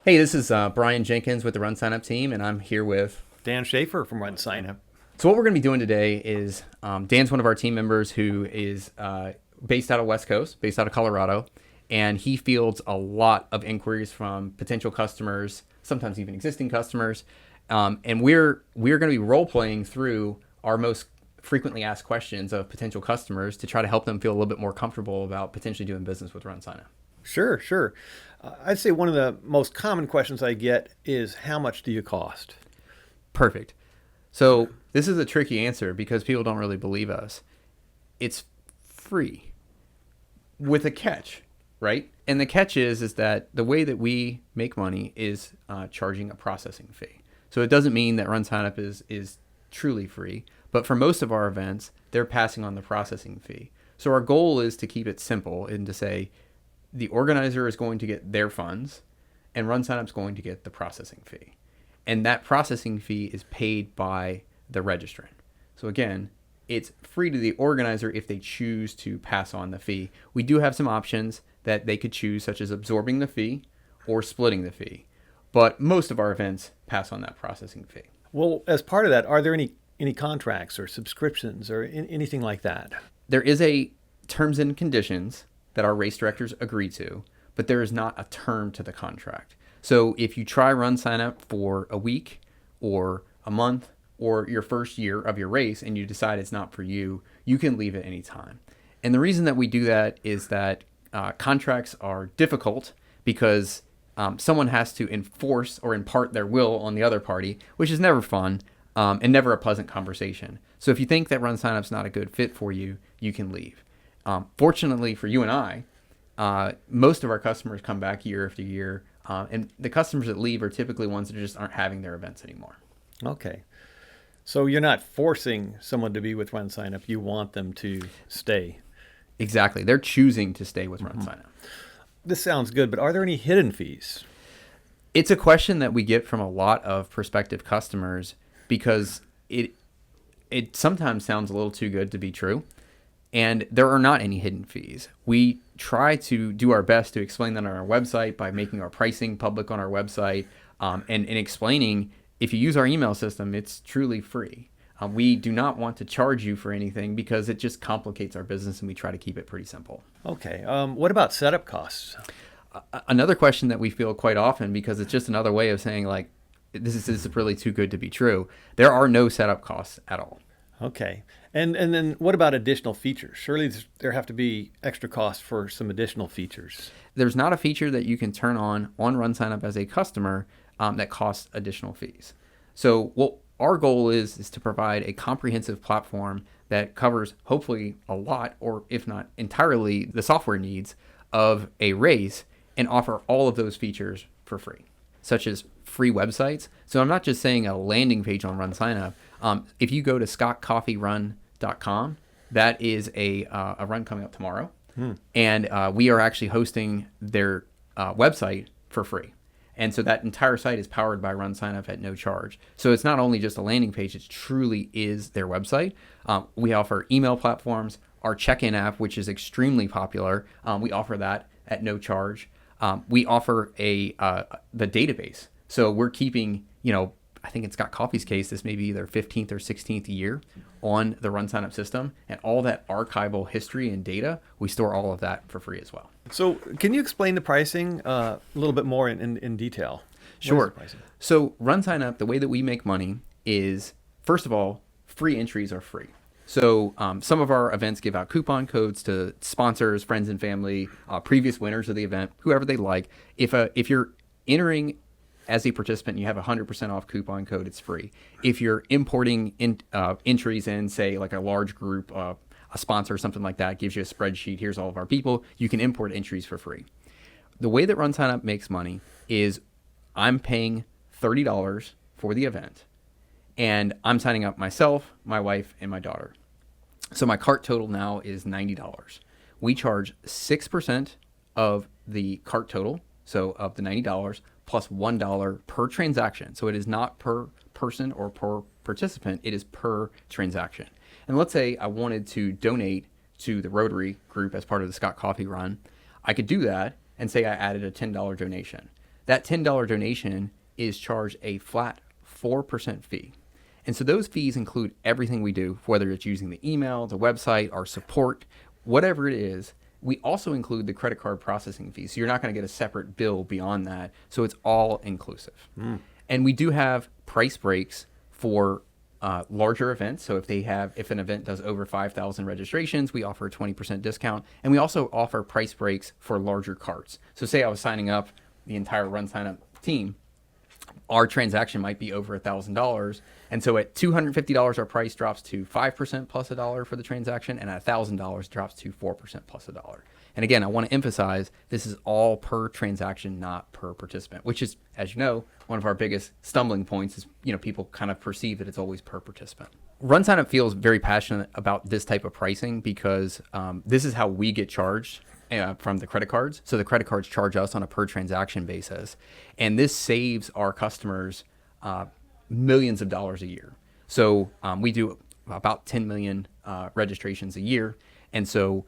Hey, this is Brian Jenkins with the RunSignup team, and I'm here with. Dan Schaefer from RunSignup. So what we're going to be doing today is Dan's one of our team members who is based out of West Coast, based out of Colorado, and he fields a lot of inquiries from potential customers, sometimes even existing customers, and we're going to be role playing through our most frequently asked questions of potential customers to try to help them feel a little bit more comfortable about potentially doing business with RunSignup. Sure. I'd say one of the most common questions I get is, how much do you cost? Perfect. So this is a tricky answer because people don't really believe us. It's free with a catch, right? And the catch is that the way that we make money is charging a processing fee. So it doesn't mean that RunSignup is truly free, but for most of our events, they're passing on the processing fee. So our goal is to keep it simple and to say the organizer is going to get their funds and RunSignup's going to get the processing fee. And that processing fee is paid by the registrant. So again, it's free to the organizer if they choose to pass on the fee. We do have some options that they could choose, such as absorbing the fee or splitting the fee. But most of our events pass on that processing fee. Well, as part of that, are there any contracts or subscriptions or anything like that? There is a terms and conditions that our race directors agree to, but there is not a term to the contract. So if you try RunSignup for a week or a month or your first year of your race and you decide it's not for you, you can leave at any time. And the reason that we do that is that contracts are difficult because someone has to enforce or impart their will on the other party, which is never fun and never a pleasant conversation. So if you think that RunSignup's not a good fit for you, you can leave. Fortunately for you and I, most of our customers come back year after year, and the customers that leave are typically ones that just aren't having their events anymore. Okay. So you're not forcing someone to be with RunSignup. You want them to stay. Exactly. They're choosing to stay with RunSignup. This sounds good, but are there any hidden fees? It's a question that we get from a lot of prospective customers because it sometimes sounds a little too good to be true. And there are not any hidden fees. We try to do our best to explain that on our website by making our pricing public on our website and explaining if you use our email system, it's truly free. We do not want to charge you for anything because it just complicates our business and we try to keep it pretty simple. Okay. What about setup costs? Another question that we feel quite often, because it's just another way of saying like, this is really too good to be true. There are no setup costs at all. Okay. And then what about additional features? Surely there have to be extra costs for some additional features. There's not a feature that you can turn on RunSignup as a customer that costs additional fees. So what our goal is to provide a comprehensive platform that covers hopefully a lot, or if not entirely, the software needs of a race and offer all of those features for free, such as free websites. So I'm not just saying a landing page on RunSignup. If you go to scottcoffeerun.com, that is a run coming up tomorrow. And we are actually hosting their website for free. And so that entire site is powered by RunSignup at no charge. So it's not only just a landing page, it truly is their website. We offer email platforms, our check-in app, which is extremely popular. We offer that at no charge. We offer the database. So we're keeping, I think in Scott Coffee's case, this may be their 15th or 16th year on the RunSignup system. And all that archival history and data, we store all of that for free as well. So can you explain the pricing a little bit more in detail? Sure. So RunSignup, the way that we make money is, first of all, free entries are free. So some of our events give out coupon codes to sponsors, friends and family, previous winners of the event, whoever they like. If you're entering as a participant, you have a 100% off coupon code, it's free. If you're importing entries in, say, like a large group, a sponsor or something like that, gives you a spreadsheet, here's all of our people, you can import entries for free. The way that RunSignup makes money is I'm paying $30 for the event, and I'm signing up myself, my wife, and my daughter. So my cart total now is $90. We charge 6% of the cart total, so of the $90, plus $1 per transaction. So it is not per person or per participant, it is per transaction. And let's say I wanted to donate to the Rotary group as part of the Scott Coffee Run. I could do that and say I added a $10 donation. that $10 donation is charged a flat 4% fee. And so those fees include everything we do, whether it's using the email, the website, our support, whatever it is. We also include the credit card processing fee. So you're not going to get a separate bill beyond that. So it's all inclusive. And we do have price breaks for larger events. So if an event does over 5,000 registrations, we offer a 20% discount. And we also offer price breaks for larger carts. So say I was signing up the entire RunSignup team, our transaction might be over $1,000. And so at $250, our price drops to 5% plus $1 for the transaction, and at $1,000 drops to 4% plus $1. And again, I want to emphasize this is all per transaction, not per participant, which is, as you know, one of our biggest stumbling points is, people kind of perceive that it's always per participant. RunSignup feels very passionate about this type of pricing because this is how we get charged from the credit cards. So the credit cards charge us on a per transaction basis. And this saves our customers millions of dollars a year. So we do about 10 million registrations a year. And so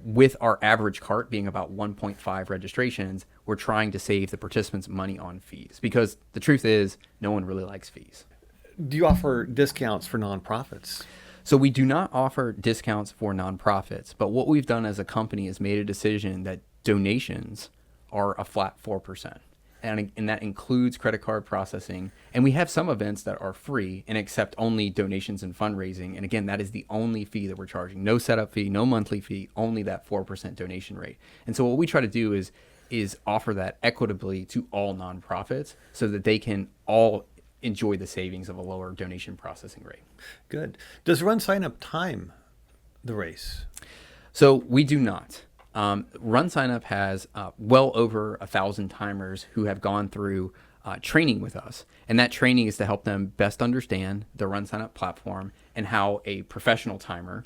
with our average cart being about 1.5 registrations, we're trying to save the participants money on fees because the truth is no one really likes fees. Do you offer discounts for nonprofits? So we do not offer discounts for nonprofits, but what we've done as a company is made a decision that donations are a flat 4%. And that includes credit card processing. And we have some events that are free and accept only donations and fundraising. And again, that is the only fee that we're charging. No setup fee, no monthly fee, only that 4% donation rate. And so what we try to do is offer that equitably to all nonprofits so that they can all enjoy the savings of a lower donation processing rate. Good. Does RunSignup time the race? So we do not. RunSignup has well over 1,000 timers who have gone through training with us. And that training is to help them best understand the RunSignup platform and how a professional timer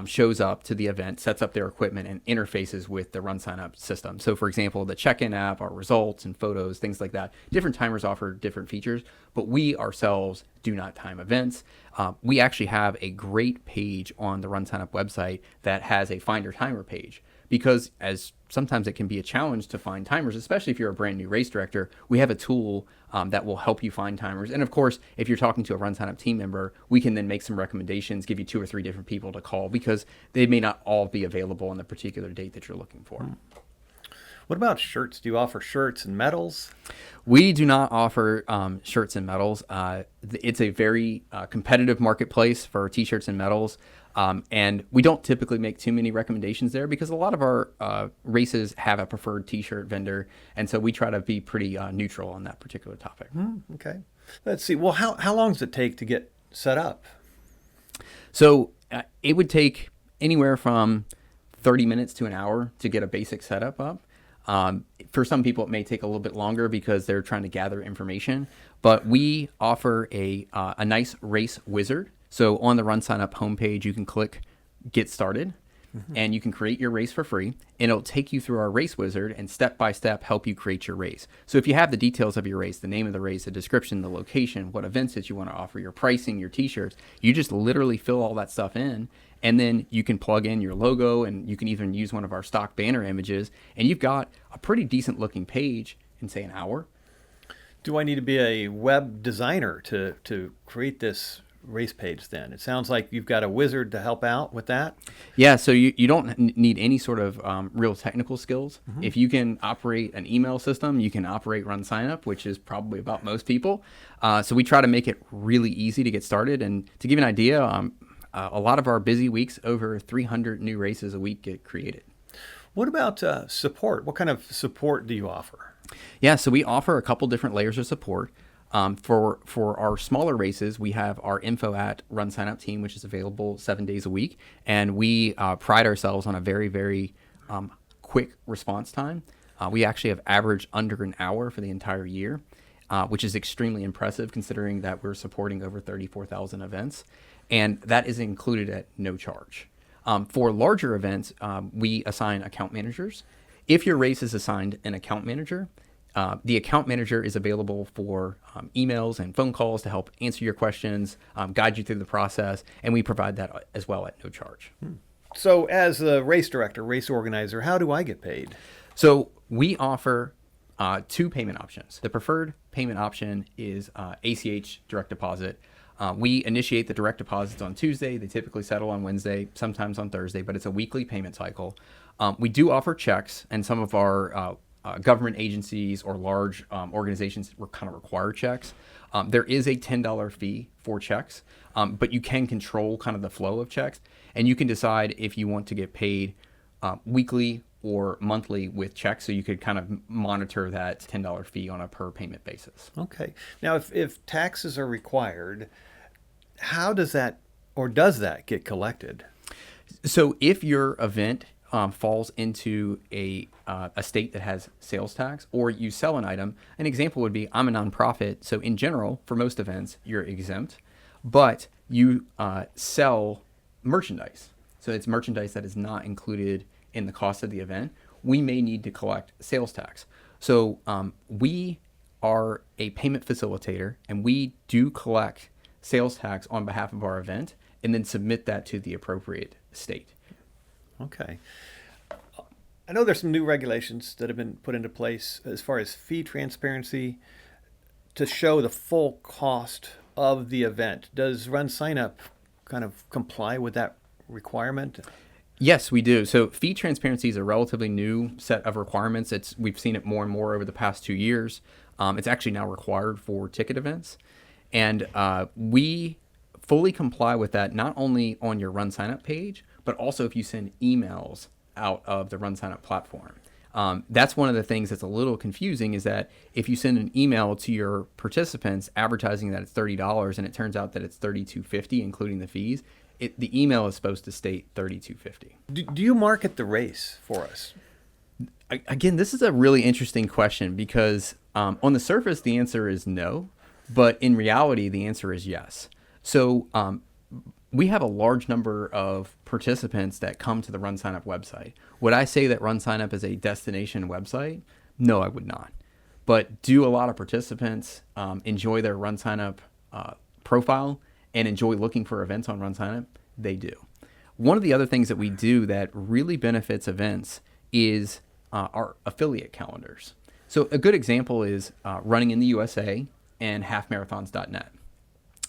shows up to the event, sets up their equipment, and interfaces with the RunSignup system. So for example, the check-in app, our results and photos, things like that. Different timers offer different features, but we ourselves do not time events. We actually have a great page on the RunSignup website that has a Find Your Timer page. Because as sometimes it can be a challenge to find timers, especially if you're a brand new race director, we have a tool that will help you find timers. And of course, if you're talking to a RunSignup team member, we can then make some recommendations, give you 2 or 3 different people to call because they may not all be available on the particular date that you're looking for. What about shirts? Do you offer shirts and medals? We do not offer shirts and medals. It's a very competitive marketplace for t-shirts and medals. And we don't typically make too many recommendations there because a lot of our races have a preferred t-shirt vendor. And so we try to be pretty neutral on that particular topic. Okay. Let's see. Well, how long does it take to get set up? So it would take anywhere from 30 minutes to an hour to get a basic setup up. For some people, it may take a little bit longer because they're trying to gather information. But we offer a nice race wizard. So on the RunSignup homepage, you can click Get Started, and you can create your race for free. And it'll take you through our race wizard and step-by-step help you create your race. So if you have the details of your race, the name of the race, the description, the location, what events that you want to offer, your pricing, your t-shirts, you just literally fill all that stuff in. And then you can plug in your logo, and you can even use one of our stock banner images. And you've got a pretty decent looking page in, say, an hour. Do I need to be a web designer to create this race page then? It sounds like you've got a wizard to help out with that. Yeah, so you don't need any sort of real technical skills. If you can operate an email system, you can operate RunSignup, which is probably about most people. So we try to make it really easy to get started. And to give you an idea, a lot of our busy weeks, over 300 new races a week get created. What about support? What kind of support do you offer? Yeah, so we offer a couple different layers of support. For our smaller races, we have our info at RunSignup team, which is available 7 days a week. And we pride ourselves on a very, very quick response time. We actually have averaged under an hour for the entire year, which is extremely impressive considering that we're supporting over 34,000 events. And that is included at no charge. For larger events, we assign account managers. If your race is assigned an account manager, the account manager is available for emails and phone calls to help answer your questions, guide you through the process, and we provide that as well at no charge. So as a race director, race organizer, how do I get paid? So we offer two payment options. The preferred payment option is ACH direct deposit. We initiate the direct deposits on Tuesday. They typically settle on Wednesday, sometimes on Thursday, but it's a weekly payment cycle. We do offer checks, and some of our government agencies or large organizations kind of require checks. There is a $10 fee for checks, but you can control kind of the flow of checks, and you can decide if you want to get paid weekly or monthly with checks, so you could kind of monitor that $10 fee on a per payment basis. Okay. Now, if taxes are required, how does that get collected? So if your event falls into a state that has sales tax, or you sell an item, an example would be, I'm a nonprofit, so in general, for most events, you're exempt, but you sell merchandise. So it's merchandise that is not included in the cost of the event. We may need to collect sales tax. So we are a payment facilitator, and we do collect sales tax on behalf of our event and then submit that to the appropriate state. Okay. I know there's some new regulations that have been put into place as far as fee transparency to show the full cost of the event. Does RunSignup kind of comply with that requirement? Yes, we do. So fee transparency is a relatively new set of requirements. We've seen it more and more over the past 2 years. It's actually now required for ticket events. And we fully comply with that, not only on your RunSignup page, but also if you send emails out of the RunSignup platform. That's one of the things that's a little confusing, is that if you send an email to your participants advertising that it's $30 and it turns out that it's $32.50 including the fees, the email is supposed to state $32.50. Do you market the race for us? Again, this is a really interesting question, because on the surface, the answer is no, but in reality, the answer is yes. So we have a large number of participants that come to the RunSignup website. Would I say that RunSignup is a destination website? No, I would not. But do a lot of participants enjoy their RunSignup profile and enjoy looking for events on RunSignup? They do. One of the other things that we do that really benefits events is our affiliate calendars. So a good example is Running in the USA and halfmarathons.net.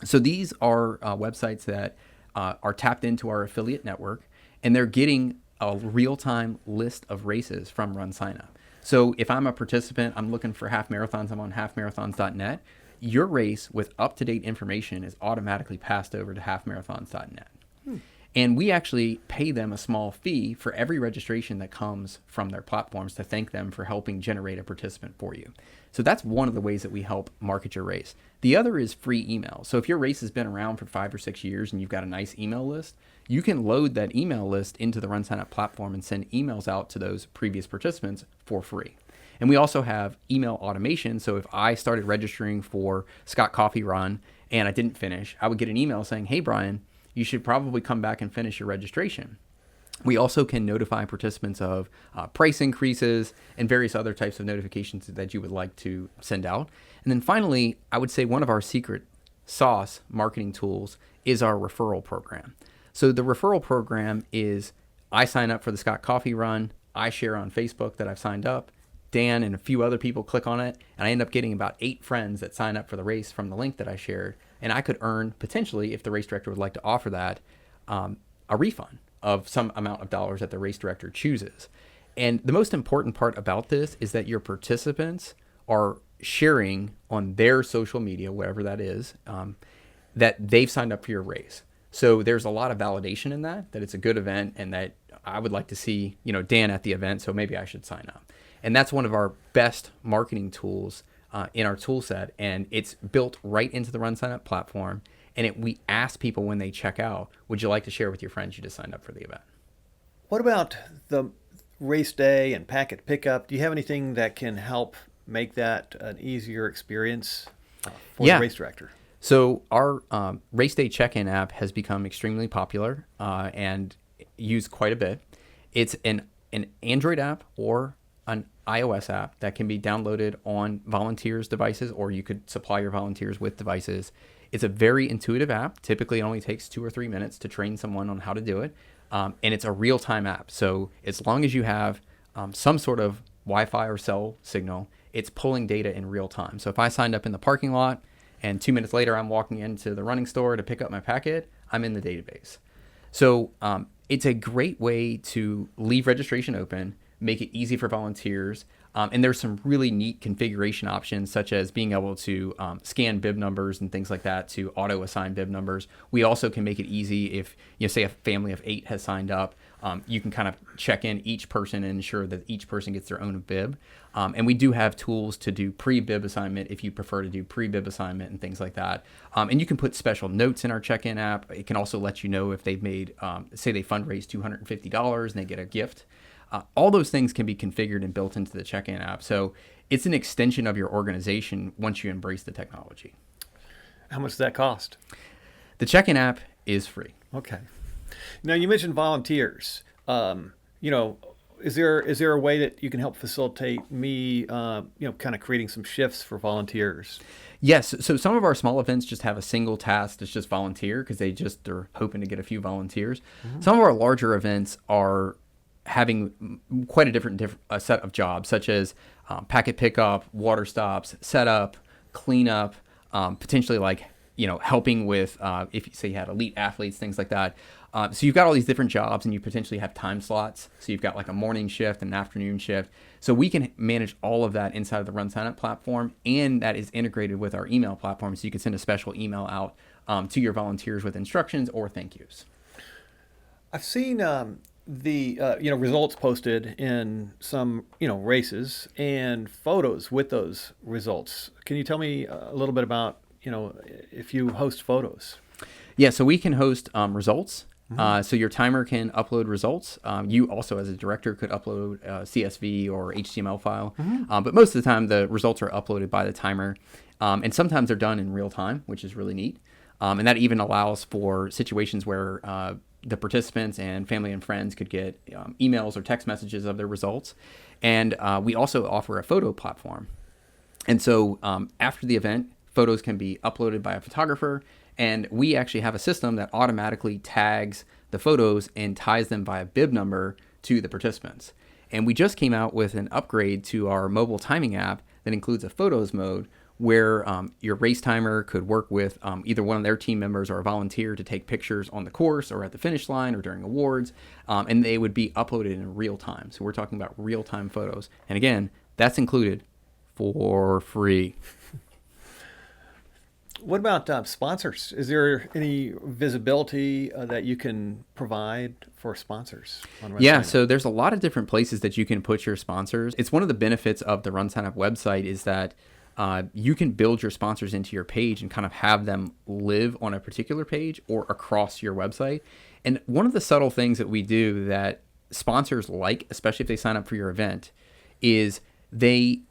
So these are websites that are tapped into our affiliate network, and they're getting a real-time list of races from RunSignup. So if I'm a participant, I'm looking for half marathons, I'm on halfmarathons.net. Your race with up-to-date information is automatically passed over to halfmarathons.net. And we actually pay them a small fee for every registration that comes from their platforms to thank them for helping generate a participant for you. So that's one of the ways that we help market your race. The other is free email. So if your race has been around for 5 or 6 years and you've got a nice email list, you can load that email list into the RunSignup platform and send emails out to those previous participants for free. And we also have email automation. So if I started registering for Scott Coffee Run and I didn't finish, I would get an email saying, hey, Brian, you should probably come back and finish your registration. We also can notify participants of price increases and various other types of notifications that you would like to send out. And then finally, I would say one of our secret sauce marketing tools is our referral program. So the referral program is, I sign up for the Scott Coffee Run, I share on Facebook that I've signed up, Dan and a few other people click on it, and I end up getting about 8 friends that sign up for the race from the link that I shared. And I could earn, potentially, if the race director would like to offer that, a refund of some amount of dollars that the race director chooses. And the most important part about this is that your participants are sharing on their social media, whatever that is, that they've signed up for your race. So there's a lot of validation in that it's a good event and that I would like to see, Dan at the event, so maybe I should sign up. And that's one of our best marketing tools in our tool set, and it's built right into the RunSignup platform. And we ask people when they check out, would you like to share with your friends you just signed up for the event? What about the race day and packet pickup? Do you have anything that can help make that an easier experience for the race director? So our race day check-in app has become extremely popular and used quite a bit. It's an Android app or an iOS app that can be downloaded on volunteers' devices, or you could supply your volunteers with devices. It's a very intuitive app. Typically, it only takes 2 or 3 minutes to train someone on how to do it. And it's a real-time app. So as long as you have some sort of Wi-Fi or cell signal, it's pulling data in real time. So if I signed up in the parking lot and 2 minutes later I'm walking into the running store to pick up my packet, I'm in the database. So it's a great way to leave registration open, make it easy for volunteers. And there's some really neat configuration options, such as being able to scan bib numbers and things like that to auto assign bib numbers. We also can make it easy if, say a family of 8 has signed up, you can kind of check in each person and ensure that each person gets their own bib. And we do have tools to do pre-bib assignment if you prefer to do pre-bib assignment and things like that. And you can put special notes in our check-in app. It can also let you know if they've made, say they fundraised $250 and they get a gift. All those things can be configured and built into the check-in app. So it's an extension of your organization once you embrace the technology. How much does that cost? The check-in app is free. Okay. Now you mentioned volunteers. Is there a way that you can help facilitate me, kind of creating some shifts for volunteers? Yes. So some of our small events just have a single task that's just volunteer because they're hoping to get a few volunteers. Mm-hmm. Some of our larger events are having quite a different set of jobs, such as packet pickup, water stops, setup, cleanup, potentially helping with if you say you had elite athletes, things like that. So you've got all these different jobs and you potentially have time slots. So you've got like a morning shift and an afternoon shift. So we can manage all of that inside of the RunSignup platform, and that is integrated with our email platform. So you can send a special email out to your volunteers with instructions or thank yous. I've seen the results posted in some races and photos with those results. Can you tell me a little bit about if you host photos? Yeah, so we can host results. Mm-hmm. So your timer can upload results. You also, as a director, could upload a CSV or HTML file. Mm-hmm. But most of the time, the results are uploaded by the timer. And sometimes they're done in real time, which is really neat. And that even allows for situations where the participants and family and friends could get emails or text messages of their results. And we also offer a photo platform. And so after the event, photos can be uploaded by a photographer. And we actually have a system that automatically tags the photos and ties them by a bib number to the participants. And we just came out with an upgrade to our mobile timing app that includes a photos mode where your race timer could work with either one of their team members or a volunteer to take pictures on the course or at the finish line or during awards, and they would be uploaded in real time. So we're talking about real-time photos. And again, that's included for free. What about sponsors? Is there any visibility that you can provide for sponsors on RunSignup? Yeah, so there's a lot of different places that you can put your sponsors. It's one of the benefits of the RunSignup website is that you can build your sponsors into your page and kind of have them live on a particular page or across your website. And one of the subtle things that we do that sponsors like, especially if they sign up for your event, is they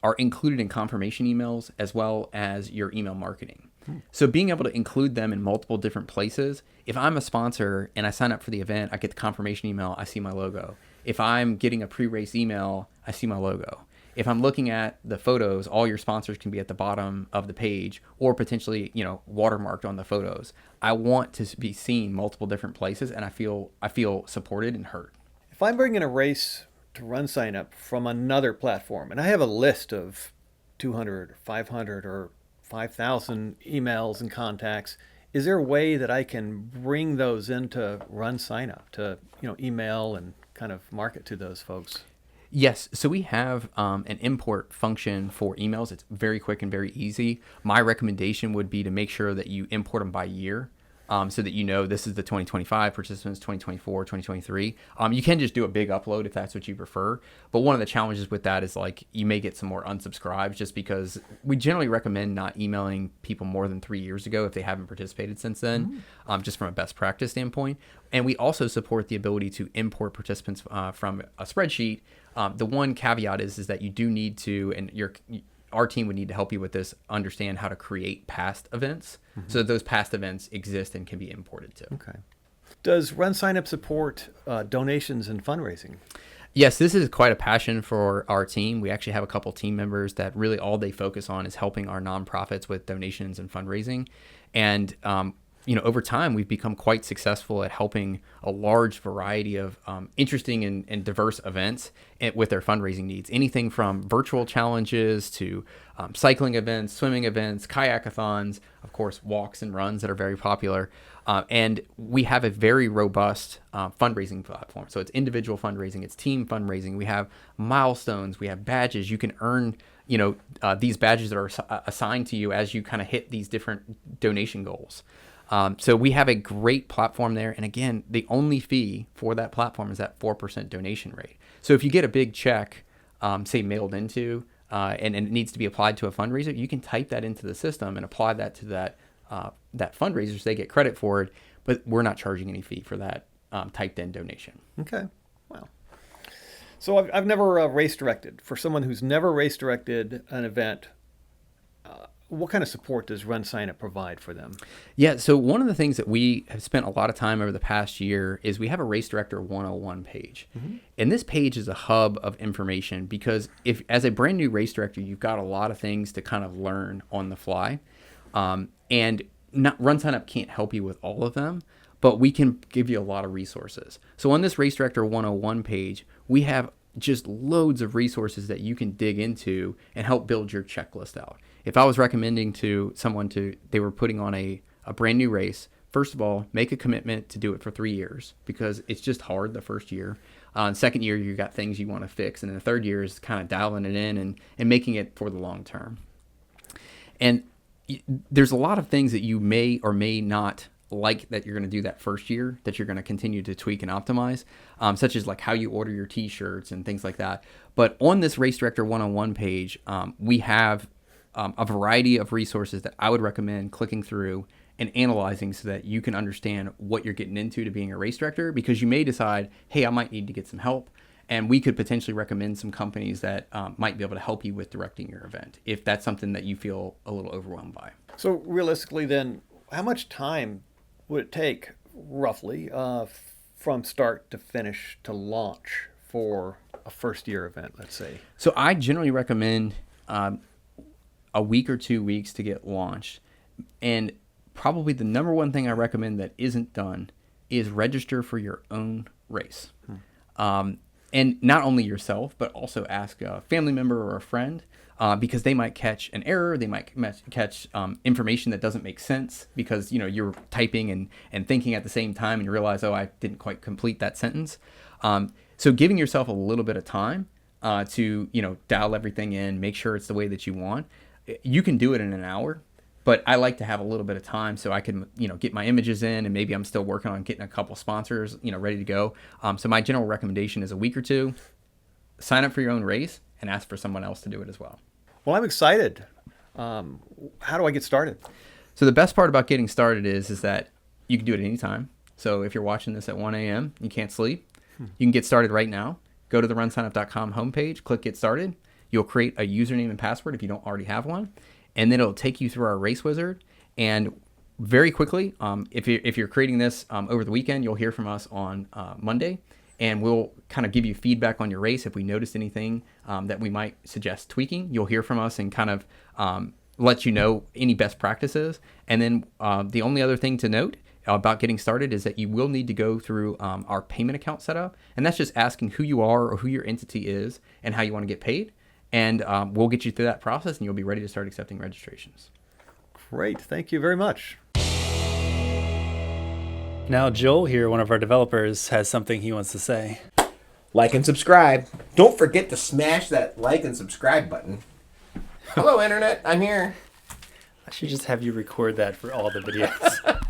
are included in confirmation emails as well as your email marketing. So being able to include them in multiple different places, if I'm a sponsor and I sign up for the event, I get the confirmation email, I see my logo. If I'm getting a pre-race email, I see my logo. If I'm looking at the photos, all your sponsors can be at the bottom of the page or potentially, watermarked on the photos. I want to be seen multiple different places, and I feel supported and heard. If I'm bringing a race to RunSignup from another platform, and I have a list of 200, 500, or 5,000 emails and contacts, is there a way that I can bring those into RunSignup to, email and kind of market to those folks? Yes, so we have an import function for emails. It's very quick and very easy. My recommendation would be to make sure that you import them by year so that this is the 2025 participants, 2024, 2023. You can just do a big upload if that's what you prefer. But one of the challenges with that is you may get some more unsubscribes just because we generally recommend not emailing people more than 3 years ago if they haven't participated since then, just from a best practice standpoint. And we also support the ability to import participants from a spreadsheet. The one caveat is that you do need to, and our team would need to help you with this, understand how to create past events so that those past events exist and can be imported too. Okay. Does RunSignup support donations and fundraising? Yes, this is quite a passion for our team. We actually have a couple team members that really all they focus on is helping our nonprofits with donations and fundraising. And over time, we've become quite successful at helping a large variety of interesting and diverse events with their fundraising needs. Anything from virtual challenges to cycling events, swimming events, kayakathons, of course, walks and runs that are very popular. And we have a very robust fundraising platform. So it's individual fundraising, it's team fundraising. We have milestones, we have badges. You can earn these badges that are assigned to you as you kind of hit these different donation goals. So we have a great platform there. And again, the only fee for that platform is that 4% donation rate. So if you get a big check, say mailed into, and it needs to be applied to a fundraiser, you can type that into the system and apply that to that fundraiser so they get credit for it. But we're not charging any fee for that typed in donation. Okay. Wow. So I've never race directed. For someone who's never race directed an event, what kind of support does RunSignup provide for them? Yeah, so one of the things that we have spent a lot of time over the past year is we have a Race Director 101 page. Mm-hmm. And this page is a hub of information because if as a brand new race director, you've got a lot of things to kind of learn on the fly. And RunSignup can't help you with all of them, but we can give you a lot of resources. So on this Race Director 101 page, we have just loads of resources that you can dig into and help build your checklist out. If I was recommending to someone they were putting on a brand new race, first of all, make a commitment to do it for 3 years because it's just hard the first year. Second year, you got things you want to fix. And then the third year is kind of dialing it in and making it for the long term. And there's a lot of things that you may or may not like that you're going to do that first year that you're going to continue to tweak and optimize, such as like how you order your t-shirts and things like that. But on this Race Director 101 page, we have a variety of resources that I would recommend clicking through and analyzing so that you can understand what you're getting into to being a race director, because you may decide, hey, I might need to get some help. And we could potentially recommend some companies that might be able to help you with directing your event if that's something that you feel a little overwhelmed by. So realistically then, how much time would it take roughly from start to finish to launch for a first year event, let's say? So I generally recommend a week or 2 weeks to get launched. And probably the number one thing I recommend that isn't done is register for your own race. And not only yourself, but also ask a family member or a friend because they might catch an error. They might catch information that doesn't make sense because you're typing and thinking at the same time and you realize, oh, I didn't quite complete that sentence. So giving yourself a little bit of time to dial everything in, make sure it's the way that you want. You can do it in an hour, but I like to have a little bit of time so I can, get my images in, and maybe I'm still working on getting a couple sponsors, ready to go. So my general recommendation is a week or two, sign up for your own race and ask for someone else to do it as well. Well, I'm excited. How do I get started? So the best part about getting started is that you can do it at any time. So if you're watching this at 1 a.m., you can't sleep, you can get started right now. Go to the runsignup.com homepage, click Get Started. You'll create a username and password if you don't already have one, and then it'll take you through our race wizard. And very quickly, if you're creating this over the weekend, you'll hear from us on Monday, and we'll kind of give you feedback on your race. If we noticed anything that we might suggest tweaking, you'll hear from us and kind of let you know any best practices. And then the only other thing to note about getting started is that you will need to go through our payment account setup, and that's just asking who you are or who your entity is and how you want to get paid. And we'll get you through that process, and you'll be ready to start accepting registrations. Great. Thank you very much. Now Joel here, one of our developers, has something he wants to say. Like and subscribe. Don't forget to smash that like and subscribe button. Hello, Internet. I'm here. I should just have you record that for all the videos.